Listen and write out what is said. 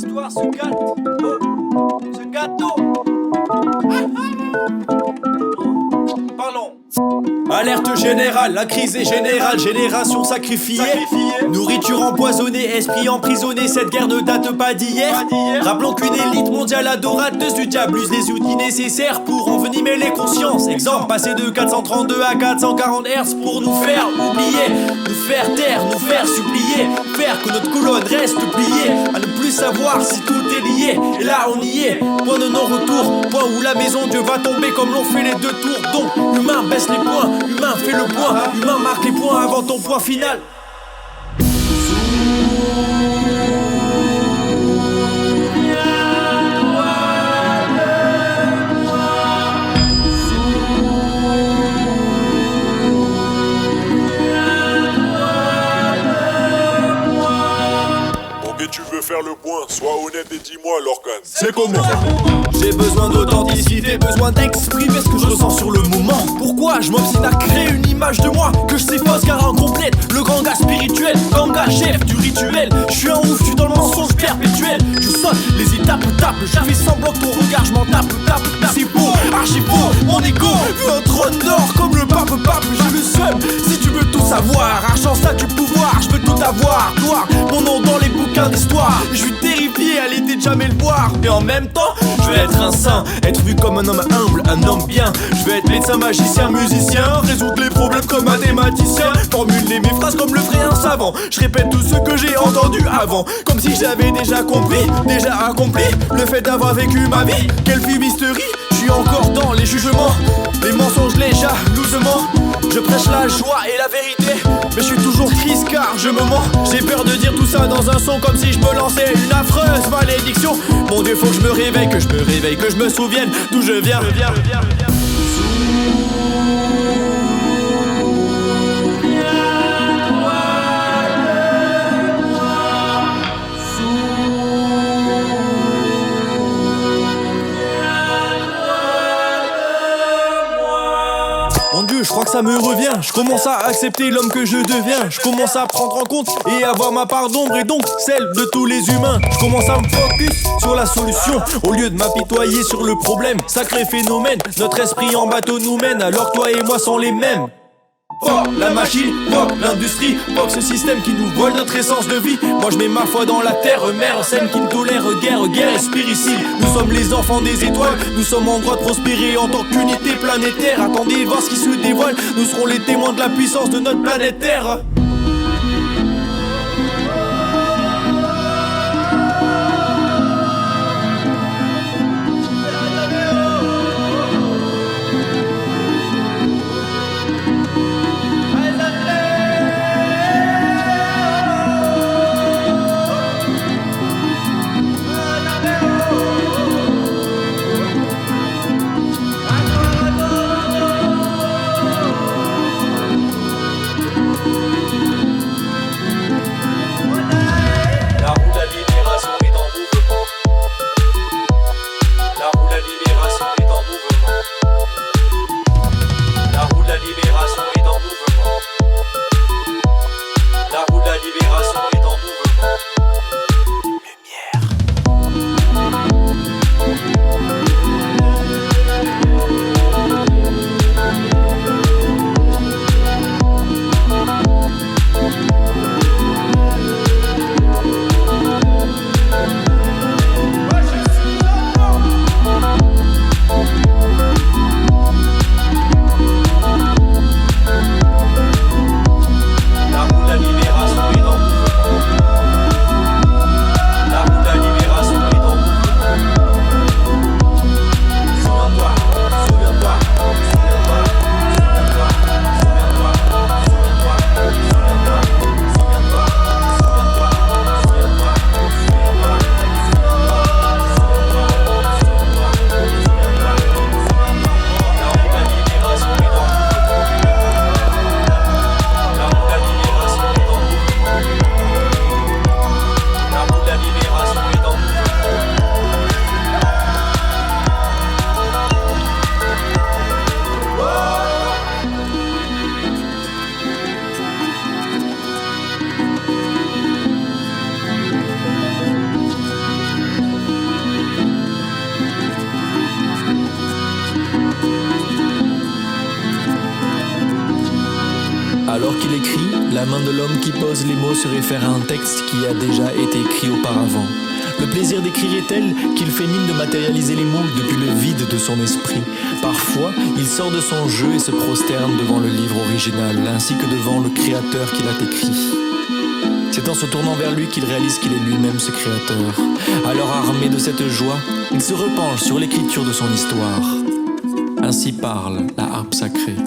l'histoire se gâte. Oh, ce gâteau. Parlons. Alerte générale, la crise est générale, génération sacrifiée. Nourriture empoisonnée, esprit emprisonné, cette guerre ne date pas d'hier. Rappelons qu'une élite mondiale adorateuse du diable use les outils nécessaires pour envenimer les consciences. Exemple, passer de 432 à 440 Hz pour nous faire oublier, nous faire taire, nous faire supplier, faire que notre colonne reste pliée, à ne plus savoir si tout est lié. Et là on y est, point de non-retour, point où la maison Dieu va tomber comme l'ont fait les deux tours. Donc humain baisse les points, humain fait le point, humain marque les points avant ton point final. Tu veux faire le point, sois honnête et dis-moi Lorcan. C'est comment? J'ai besoin d'authenticité, besoin d'exprimer ce que je ressens sur le moment. Pourquoi je m'obstine à créer une image de moi que je sais fausse car incomplète? Le grand gars spirituel, grand gars chef du rituel. Je suis un ouf, je suis dans le mensonge perpétuel. Je saute les étapes, je fais semblant que ton regard, je m'en tape. C'est faux, archi faux, mon égo veut un trône d'or comme le pape, j'ai le seum. Si tu veux tout savoir, argent, statut, pouvoir, je veux tout avoir. Gloire, mon nom dans les bouquins d'histoire. Je suis terrifié à l'idée de jamais le voir. Et en même temps, je veux être un saint, être vu comme un homme humble, un homme bien. Je veux être médecin, magicien, musicien, résoudre les problèmes comme mathématicien, formuler mes phrases comme le ferait un savant. Je répète tout ce que j'ai entendu avant, comme si j'avais déjà compris, déjà accompli le fait d'avoir vécu ma vie. Quelle fumisterie, je suis encore dans les jugements, les mensonges, les jalousement. Je prêche la joie et la vérité, mais je suis toujours triste car je me mens. J'ai peur de dire tout ça dans un son comme si je me lançais une affreuse malédiction. Mon Dieu, faut que je me réveille, que je me souvienne d'où je viens. Mon Dieu, je crois que ça me revient. Je commence à accepter l'homme que je deviens. Je commence à prendre en compte et avoir ma part d'ombre et donc celle de tous les humains. Je commence à me focus sur la solution au lieu de m'apitoyer sur le problème. Sacré phénomène, notre esprit en bateau nous mène alors que toi et moi sont les mêmes. Fuck la machine, fuck l'industrie, fuck ce système qui nous vole notre essence de vie. Moi je mets ma foi dans la terre, mère saine qui ne tolère guerre et spiricide. Nous sommes les enfants des étoiles, nous sommes en droit de prospérer en tant qu'unité planétaire. Attendez voir ce qui se dévoile, nous serons les témoins de la puissance de notre planète Terre. Alors qu'il écrit, la main de l'homme qui pose les mots se réfère à un texte qui a déjà été écrit auparavant. Le plaisir d'écrire est tel qu'il fait mine de matérialiser les mots depuis le vide de son esprit. Parfois, il sort de son jeu et se prosterne devant le livre original, ainsi que devant le créateur qui l'a écrit. C'est en se tournant vers lui qu'il réalise qu'il est lui-même ce créateur. Alors armé de cette joie, il se repenche sur l'écriture de son histoire. Ainsi parle la harpe sacrée.